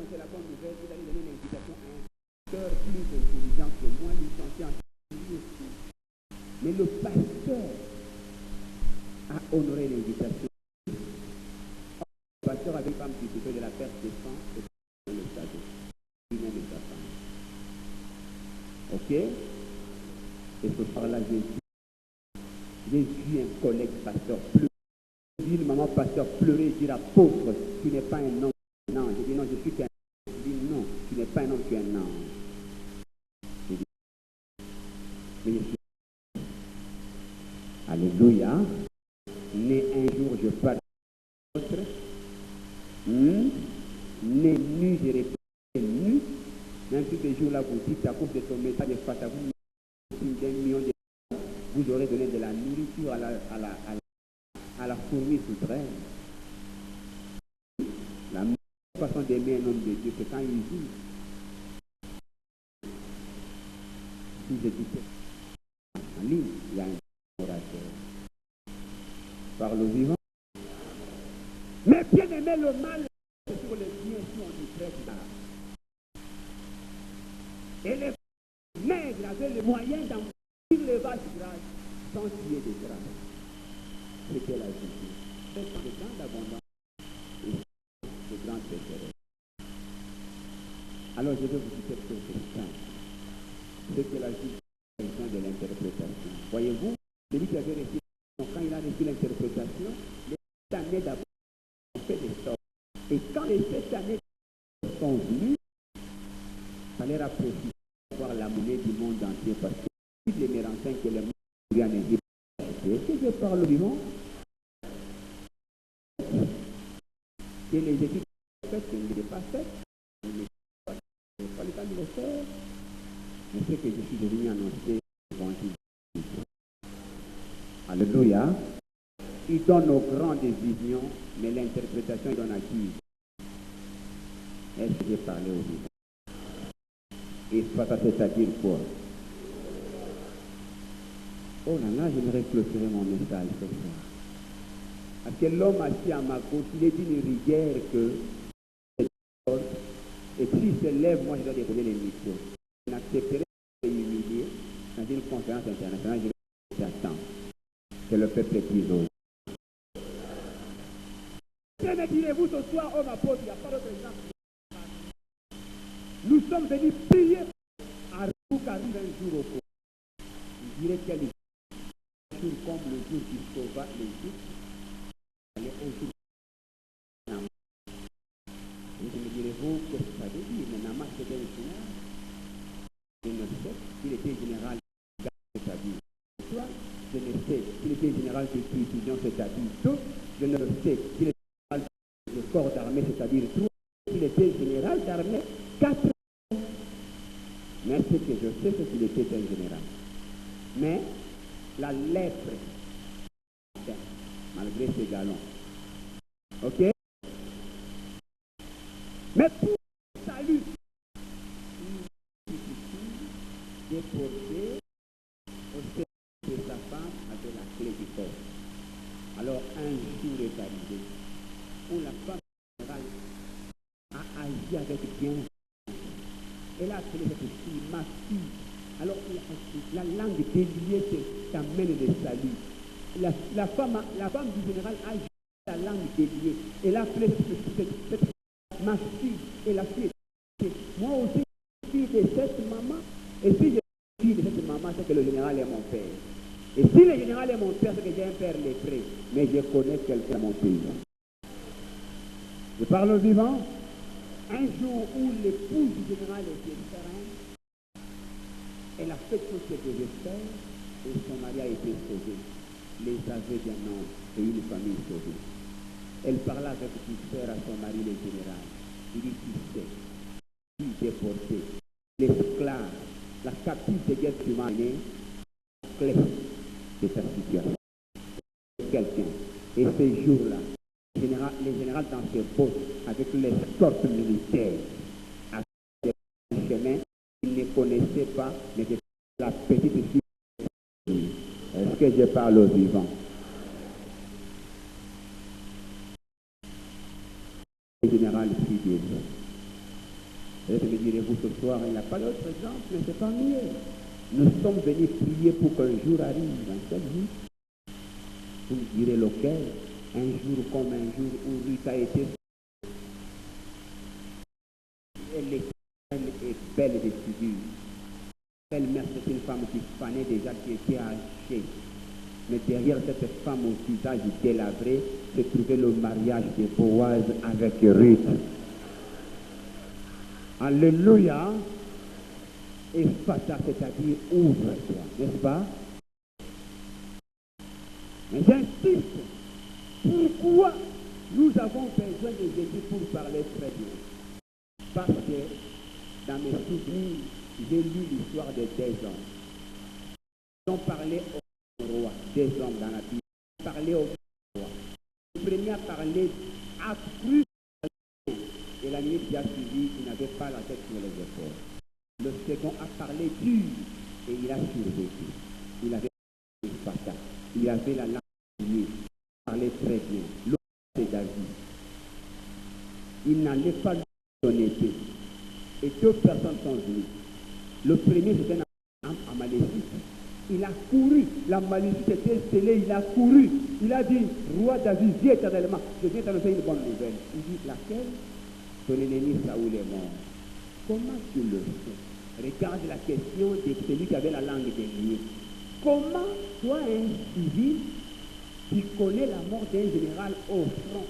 annoncer la bonne nouvelle, il allait donner l'invitation à un pasteur plus intelligent que moi, licencié en théologie. Mais le pasteur a honoré l'invitation. Le pasteur avait une femme qui souffrait de la perte de sang et le savait. Lui-même et sa femme. Ok? Et ce soir-là, j'ai vu un collègue pasteur pleurer. J'ai vu une maman pasteur pleurer et dire apôtre, tu n'es pas un homme. Non, j'ai dit non, je suis qu'un homme. J'ai dit non, tu n'es pas un homme, tu es un ange. J'ai dit, mais je suis. Alléluia. Né un jour, je parle de l'autre. Né nu, je répète nu. Même si ce jour-là, vous dites à cause de ton message face à vous, d'un million de vous aurez donné de la nourriture à la fourmi souterraine. La meilleure façon d'aimer un homme de Dieu, c'est quand il vit. Si je dis en ligne, il y a un orateur. Par le vivant. Mais bien aimer le mal, c'est sur le bien si on y prête là. Et les maigres avaient les moyens d'envoyer les vaches grasses sans tuer des grâces. C'était la justice. C'est de grande abondance et de grande pécheresse. Alors je vais vous dire quelque chose de simple. C'est que la justice est besoin de l'interprétation. Voyez-vous, celui qui avait reçu, quand il a reçu l'interprétation, les 7 années d'abord, on fait des sorts. Et quand les 7 années sont venues, il fallait rapprocher, voir la monnaie du monde entier parce que toutes les mérançons que le monde lui en Égypte. Est-ce que je parle vivant? Que les études faites, ne les pas faites, ne pas le temps de le faire. Mais c'est que je suis devenu annoncer l'évangile. Alléluia. Il donne aux grands des visions, mais l'interprétation il donne à qui? Est-ce que j'ai parlé aux vivants? Et ça, c'est-à-dire quoi? Oh là là, j'aimerais clôturer mon message ce soir. Parce que l'homme assis à ma gauche, il est d'une rigueur que et s'il se lève, moi je dois déposer les micros. Je n'accepterai pas d'humilier dans une conférence internationale, je vais attendre que le peuple dise aux. Que me direz-vous ce soir, homme apôtre, il n'y a pas d'autre exemple. Nous sommes venus prier à Rouk arrive un jour au cours. Je dirais quel jour comme le jour qui sauva l'Égypte. Allez un jour. Et je me direz-vous, qu'est-ce que ça veut dire? Mais Namas c'était un général. Je ne sais, il était général de sa vie. Toi, je ne sais, il était général de précision, c'est-à-dire tout. Je ne le sais, il était général de corps d'armée, c'est-à-dire tout. Il était général d'armée 4 ans. Mais ce que je sais, c'est qu'il était un général. Mais la lèpre, malgré ses galons. Ok? Mais pour le salut, il suffit de porter au sein de sa femme avec la clé du corps. Alors un jour est arrivé où la femme générale a agi avec bien. Elle a appelé cette fille ma fille. Alors la langue déliée t'amène le salut. La femme du général a joué la langue déliée. Elle a appelé cette ma fille et la fille. Moi aussi, je suis fille de cette maman. Et si je suis fille de cette maman, c'est que le général est mon père. Et si le général est mon père, c'est que j'ai un père lépré. Mais je connais quelqu'un à mon pays. Je parle au vivant. Un jour où l'épouse du général était sereine, elle a fait tout ce que j'espère et son mari a été sauvé. Les aveux d'un ange et une famille sauvée. Elle parla avec douceur à son mari le général. Il dit, tu sais, il déporté, l'esclave, la captive de guerre qui m'a amené, clé de sa situation. Quelqu'un. Et ce jour-là, les généraux dans ses bottes, avec l'escorte militaire, à ce chemin, ils ne connaissaient pas, mais que la petite fille. Est-ce que je parle aux vivants? Le général fut délivré. Peut-être me direz-vous ce soir, il n'y a pas d'autre exemple, mais c'est pas mieux. Nous sommes venus prier pour qu'un jour arrive, un tel jour. Vous me direz lequel? Un jour comme un jour où Ruth a été. Elle est belle de figure. Belle-mère, c'est une femme qui fanait déjà, qui était âgée. Mais derrière cette femme au visage délabré, se trouvait le mariage de Boaz avec Ruth. Alléluia. Et Fata, c'est-à-dire ouvre-toi, n'est-ce pas? Mais j'insiste. Pourquoi nous avons besoin de Jésus pour parler très bien? Parce que dans mes souvenirs, j'ai lu l'histoire de deux hommes. Ils ont parlé au roi, deux hommes dans la Bible. Ils ont parlé au roi. Le premier a parlé, a cru, et la nuit qui a suivi, il n'avait pas la tête sur les épaules. Le second a parlé dur, et il a survécu. Il avait une fatal. Il avait la langue liée. Il parlait très bien. L'autre, c'est David. Il n'allait pas lui donner paix. Et deux personnes sont venues. Le premier, c'était un Amalécite. Il a couru. L'Amalécite était scellé. Il a couru. Il a dit, roi David, viens éternellement. Je viens t'annoncer une bonne nouvelle. Il dit, laquelle? Ton ennemi Saoul est mort. Comment tu le sais? Regarde la question de celui qui avait la langue déliée. Comment toi, un civil, qui connaît la mort d'un général au front?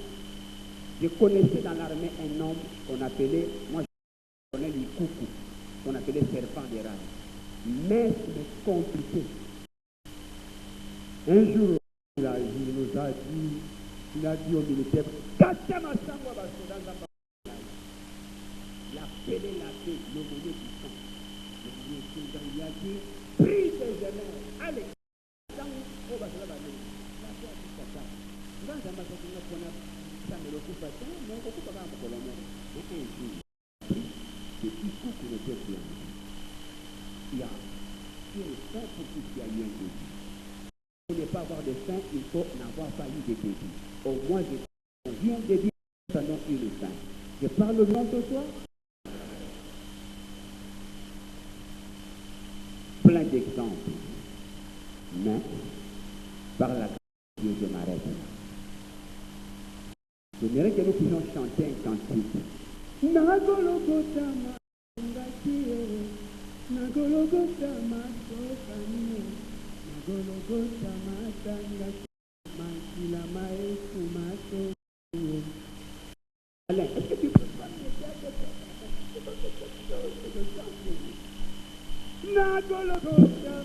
Je connaissais dans l'armée un homme qu'on appelait, moi je connais les coucous, qu'on appelait serpent des rails. Mais c'est compliqué. Un jour, il nous a dit au militaire, il a appelé la paix, le monnaie du sang. Il a dit, prie tes gemmes, allez, dans au Basala Bané. La paix a dit ça. Dans un matin, on a ça me l'occupation, mais on occupe pas un colonel. Et un jour, c'est ici qu'on était bien. Il y a une fin pour tout ce qui a eu un début. Pour ne pas avoir de fin, il faut n'avoir pas eu de début. Au moins, je viens de dire que ça n'a eu une fin. Je parle au nom de toi. Plein d'exemples. Mais, par la grâce de Dieu, je m'arrête là. J'aimerais que nous puissions chanter un cantique. Nagologota Mangatie, Nagologota Masofanie, Nagologota Matangati, Makila Maesu Masofanie. Alain, est-ce que tu peux faire Nagologota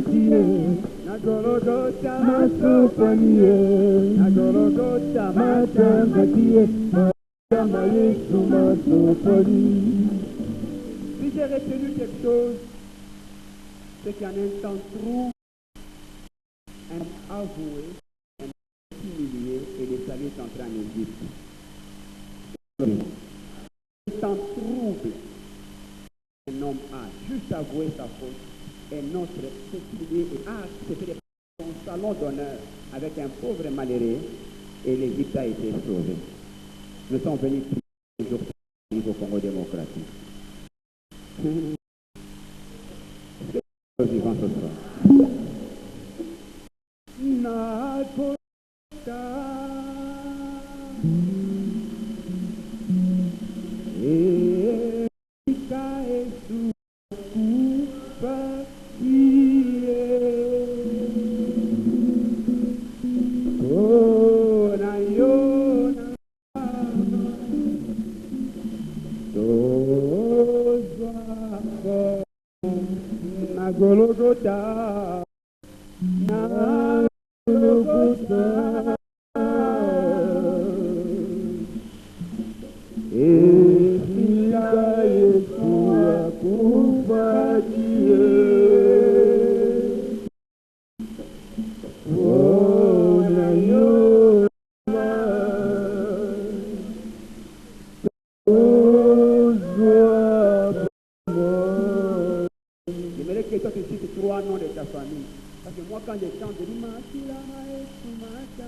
Matangati, Nagologota Masofanie. Nagologota Matangati, Makila Maesu Masofanie. Si j'ai retenu quelque chose, c'est qu'en un temps trop, un homme avoué, un homme humilié et les saluts sont entrés en Égypte. Un temps trouble, un homme a juste avoué sa faute, et notre s'est humilié et a accepté son salon d'honneur avec un pauvre malheureux, et l'Égypte a été sauvée. Nous sommes venus toujours au niveau Congo démocratique. Nous vivons ce soir. Golgotha, na Golgotha. Efika Yesu akufa Dieu. Ona yo j'aimerais que toi tu cites 3 noms de ta famille. Parce que moi quand je chante, je dis Makila Maestro Mata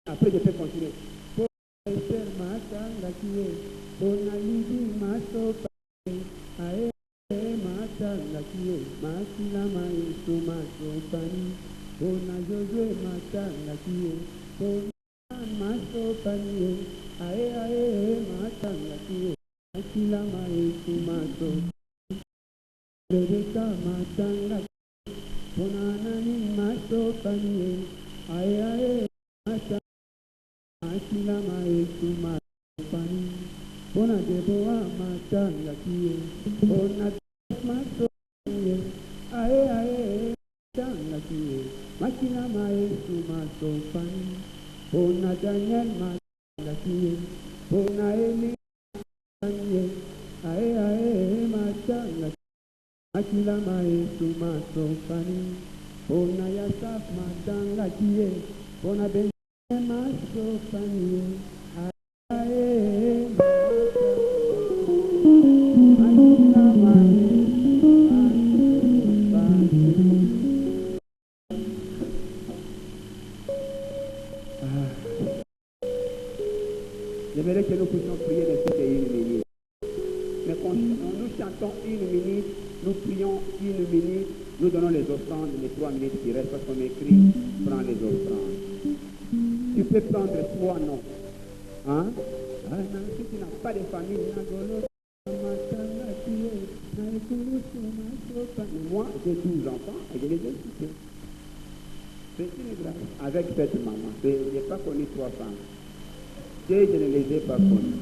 après je peux continuer. J'aimerais que nous puissions prier de cette 1 minute. Mais quand nous chantons 1 minute, nous prions 1 minute, nous donnons les offrandes, les 3 minutes qui restent, parce qu'on écrit, prends les offrandes. Tu peux prendre 3 noms. Hein? Si tu n'as pas de famille, moi, j'ai 12 enfants et je les ai cités. C'est une grâce. Avec cette maman, je n'ai pas connu 3 femmes. Je ne les ai pas connues.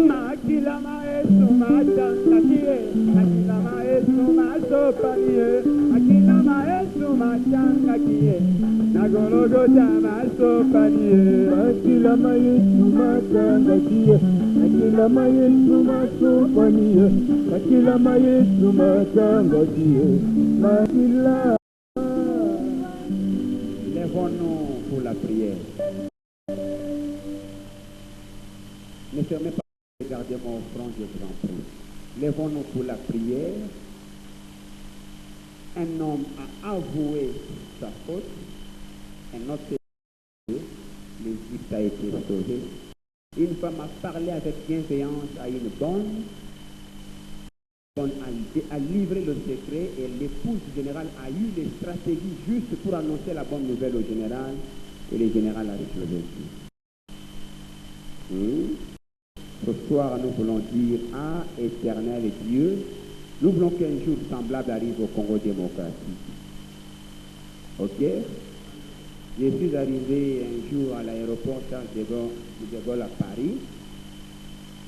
Makila Maestro Machangakie, Makila Maestro Masopanie, Makila Maestro Machangakie, Nagologota Masopanie, Makila Maestro Machangakie, Makila Maestro Masopanie, Makila Maestro Machangakie, Makila. Lèvons-nous pour la prière. Ne fermez pas, regardez mon offrande, je vous en prie. Lèvons-nous pour la prière. Un homme a avoué sa faute. Un autre s'est sauvé. L'Égypte a été sauvé. Une femme a parlé avec bienveillance à une bonne. A livré le secret et l'épouse du général a eu les stratégies justes pour annoncer la bonne nouvelle au général. Et le général a réclamé. Ce soir, nous voulons dire, ah, éternel Dieu, nous voulons qu'un jour semblable arrive au Congo démocratique. Ok? Je suis arrivé un jour à l'aéroport Charles de Gaulle à Paris.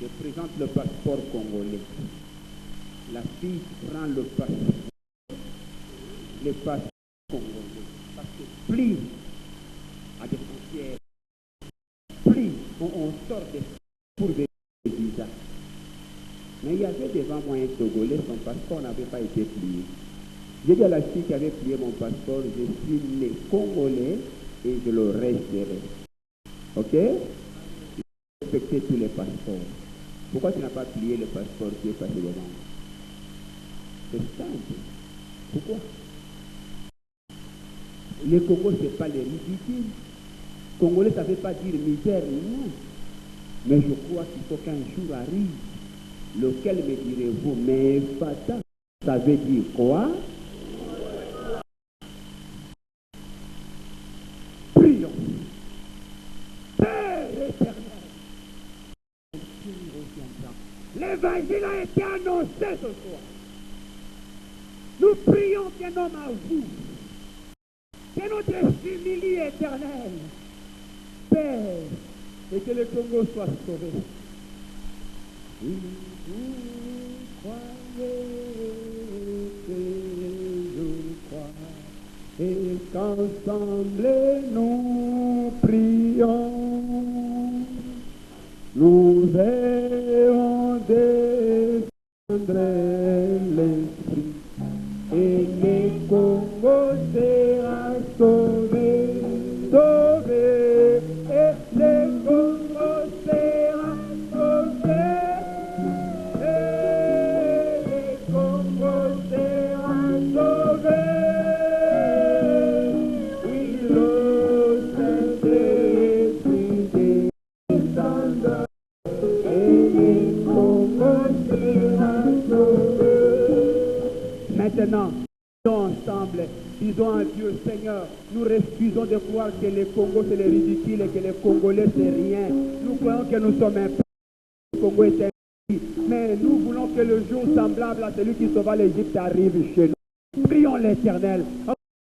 Je présente le passeport congolais. La fille prend le passeport congolais. Parce que plus à des frontières, plus on sort pour des visas. Mais il y avait devant moi un Togolais, son passeport n'avait pas été plié. J'ai dit à la fille qui avait plié mon passeport, je suis né Congolais et je le resterai. Ok? Respectez tous les passeports. Pourquoi tu n'as pas plié le passeport qui est passé devant? C'est simple. Pourquoi? Le Congo, ce n'est pas les ridicules. Congolais, ça ne veut pas dire misère, non. Mais je crois qu'il faut qu'un jour arrive, lequel me direz-vous, mais Fata, ça veut dire quoi? Prions. Père éternel, l'évangile a été annoncé ce soir. Nous prions qu'un homme à vous Que notre humilité éternelle, Père, et que le Congo soit sauvé. Si vous croyez que je crois, et qu'ensemble nous prions, nous verrons descendre l'Esprit, et les Congo sera sauvé, sauvé, et les Congo sera sauvé, et les Congo sera sauvé. Oui, le Saint-Esprit descendra, et les Congo sera sauvé. Maintenant, ensemble, disons à Dieu, Seigneur, nous refusons de croire que le Congo c'est le ridicule et que les Congolais c'est rien. Nous croyons que nous sommes un peuple, le Congo est un pays, mais nous voulons que le jour semblable à celui qui sauva l'Égypte arrive chez nous. Prions l'Éternel.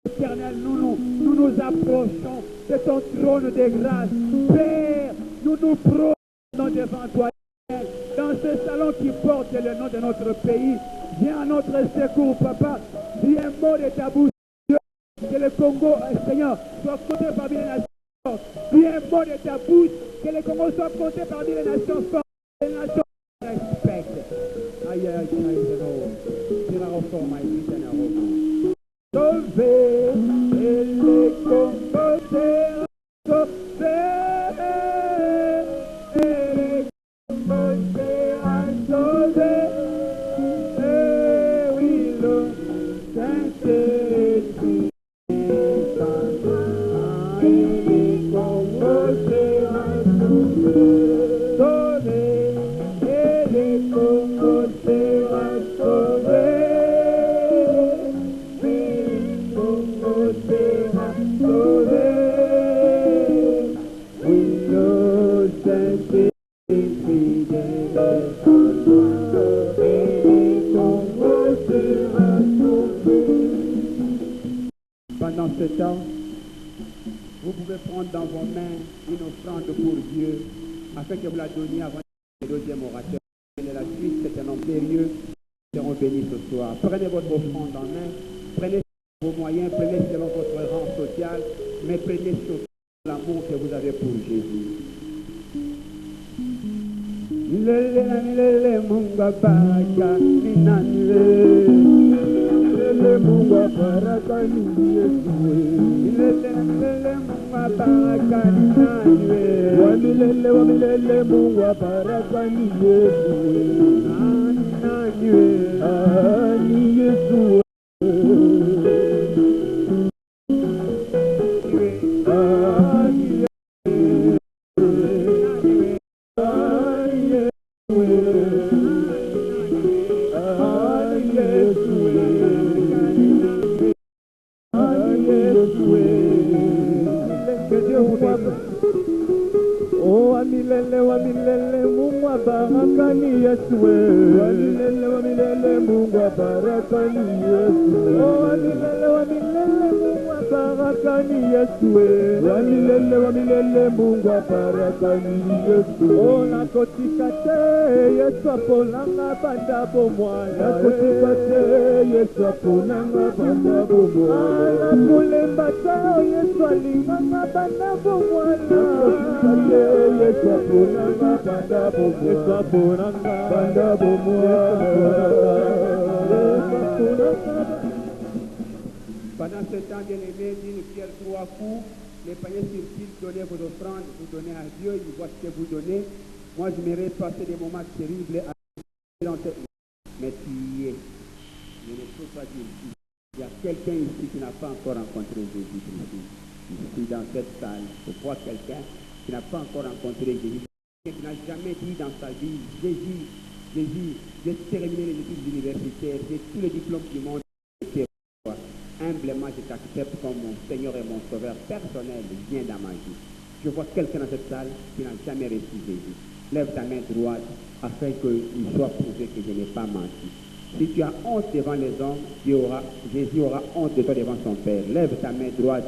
Éternel, nous nous approchons de ton trône de grâce. Père, nous nous prononçons devant toi. Dans ce salon qui porte le nom de notre pays, viens à notre secours, Papa. Dis un mot de ta bouche, Dieu, que le Congo, Seigneur, soit compté parmi les nations fortes. Dis un mot de ta bouche, que le Congo soit compté parmi les nations fortes. Les nations respectent. Aïe, aïe, aïe, c'est la reforme, c'est la reforme. Sauver, et le Congo sera sauvé. Pendant ce temps, vous pouvez prendre dans vos mains une offrande pour Dieu, afin que vous la donniez avant le deuxième orateur. Et la suite, c'est un homme sérieux, nous serons bénis ce soir. Prenez votre offrande en main, prenez vos moyens, prenez selon votre rang social, mais prenez surtout l'amour que vous avez pour Jésus. Mungu baraka ni Yesu, milele Mungu baraka ni nani? Wa milele Mungu baraka ni Yesu, nani? Ni Yesu. Wa milele Mungu baraka ni Yesu. Wa milele Mungu baraka ni Yesu. Wa milele Mungu baraka ni Yesu. Wa milele Mungu baraka ni Yesu. Ona kotika te Yesu aponanga banda bomwana. Kotika te Yesu aponanga banda bomwana. Kulemba ta Yesu alinganga banda bomwana. Kotika te Yesu aponanga banda bomwana. Yesu aponanga banda bomwana. Pendant ce temps, bien-aimé, d'une pierre 3 coups, les païens circulent, donnez vos offrandes, vous donnez à Dieu, il voit ce que vous donnez. Moi, je m'aimerais passer des moments terribles à mais tu y es. Je ne peux pas dire ici. Il y a quelqu'un ici qui n'a pas encore rencontré Jésus-Christ. Ici, dans cette salle, je vois quelqu'un qui n'a pas encore rencontré Jésus. Qui n'a jamais dit dans sa vie, Jésus, j'ai terminé les études universitaires, j'ai tous les diplômes du monde. Humblement, je t'accepte comme mon Seigneur et mon Sauveur personnel. Viens dans ma vie. Je vois quelqu'un dans cette salle qui n'a jamais reçu Jésus. Lève ta main droite afin qu'il soit prouvé que je n'ai pas menti. Si tu as honte devant les hommes, Jésus aura honte de toi devant son Père. Lève ta main droite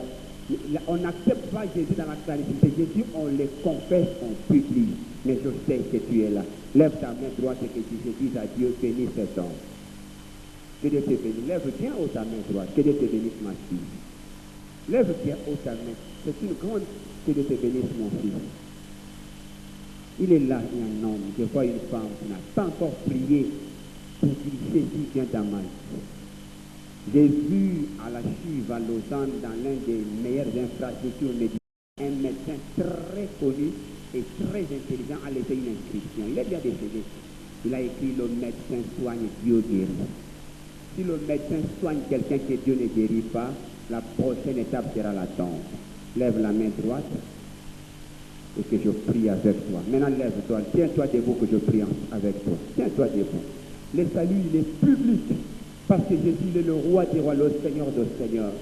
On n'accepte pas Jésus dans la clandestinité. Jésus, on le confesse en public. Mais je sais que tu es là. Lève ta main droite et que tu dise à Dieu, bénis cet homme. Que Dieu te bénisse. Lève bien haut ta main droite. Que Dieu te bénisse, ma fille. Lève bien haut ta main. C'est une grande... Que Dieu te bénisse, mon fils. Il est là, il y a un homme. Je vois une femme qui n'a pas encore prié pour qu'il saisit bien ta main. J'ai vu à la Chive, à Lausanne, dans l'un des meilleures infrastructures médicales, un médecin très connu et très intelligent a laissé une inscription. Il est bien décédé. Il a écrit « Le médecin soigne, Dieu guérit ». Si le médecin soigne quelqu'un que Dieu ne guérit pas, la prochaine étape sera la tombe. Lève la main droite et que je prie avec toi. Maintenant, lève-toi. Tiens-toi debout que je prie avec toi. Tiens-toi debout. Le salut, il est public. Parce que Jésus est le roi des rois, le Seigneur des seigneurs.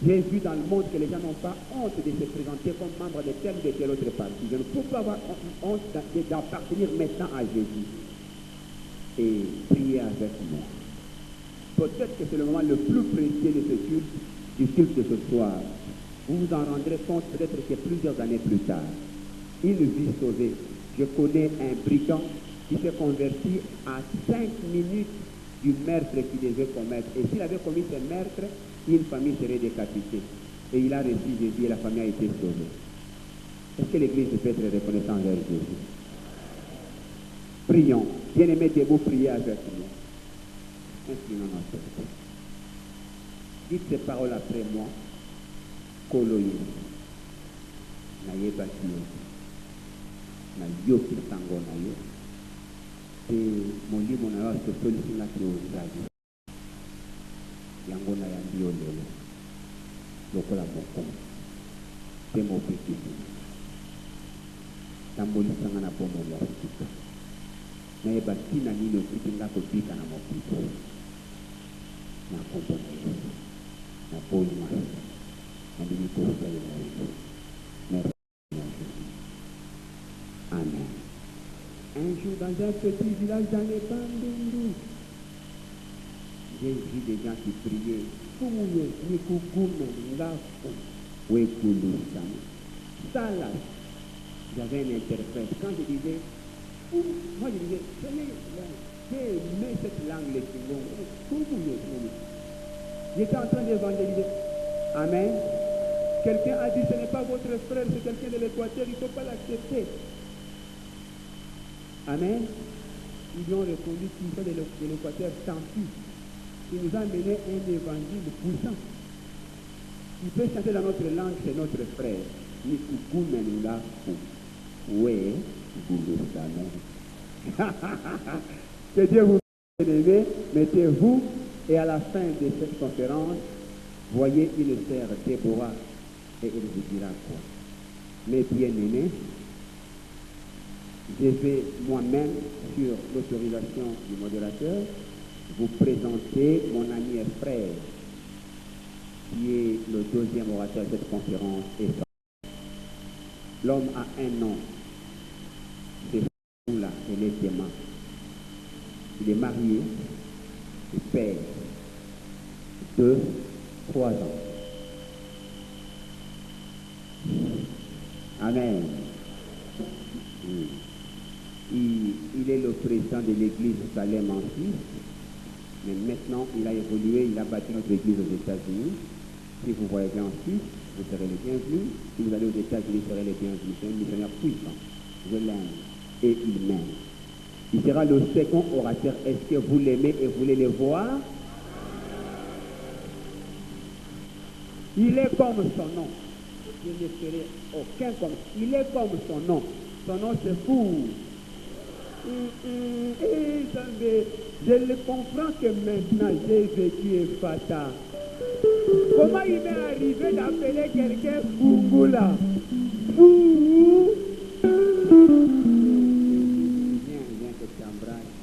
J'ai vu dans le monde que les gens n'ont pas honte de se présenter comme membre de telle ou de telle autre partie. Je ne peux pas avoir honte d'appartenir maintenant à Jésus. Et prier avec moi. Peut-être que c'est le moment le plus précieux de ce culte, du culte de ce soir. Vous vous en rendrez compte peut-être que plusieurs années plus tard. Une vie sauvée. Je connais un brigand qui s'est converti à 5 minutes du meurtre qu'il devait commettre. Et s'il avait commis ce meurtre, une famille serait décapitée. Et il a reçu Jésus et la famille a été sauvée. Est-ce que l'Église peut être reconnaissante envers Jésus? Prions. Bien-aimés, debout, priez avec nous. Inclinons notre tête. Dites ces paroles après moi. Koloye. Naye batio. Na yoki sango na yo. Et mon livre na yo se sollicite la théorie. Yango na yandio lelo. Lokola moko. Temo peki. Tamboli sanga na pomo ya sika. Naye bati na nini okitinga kopika na mokito. Na kompone. Na poima. Merci. Amen. Un jour dans un petit village dans les Bandundu, j'ai vu des gens qui priaient. Salas. J'avais un interprète. Quand je disais, moi je disais, j'ai aimé cette langue, les Kingo. J'étais en train d'évangéliser. Amen. Quelqu'un a dit, ce n'est pas votre frère, c'est quelqu'un de l'Équateur, il ne faut pas l'accepter. Amen. Ils ont répondu qu'il faut de l'Équateur, tant pis. Il nous a mené un évangile puissant. Il peut chanter dans notre langue, c'est notre frère. Que Dieu vous bénisse, mettez-vous, et à la fin de cette conférence, voyez une sœur Déborah et il vous dira quoi. Mes bien-aimés, je vais moi-même, sur l'autorisation du modérateur, vous présenter mon ami et frère, qui est le deuxième orateur de cette conférence. L'homme a un nom, c'est là, et les témoins. Il est marié, et père. 2, 3 ans. Amen. Il est le président de l'église Salem en Suisse, mais maintenant il a évolué, il a bâti notre église aux États-Unis. Si vous voyagez en Suisse, vous serez les bienvenus. Si vous allez aux États-Unis, vous serez les bienvenus. C'est un missionnaire puissant. Je l'aime et il m'aime. Il sera le second orateur. Est-ce que vous l'aimez et vous voulez le voir? Il est comme son nom. Je ne ferai aucun comme. Il est comme son nom. Son nom c'est fou. Je le comprends que maintenant j'ai vécu et fatal. Comment il m'est arrivé d'appeler quelqu'un Fungula? Fou. Viens que tu embrasses.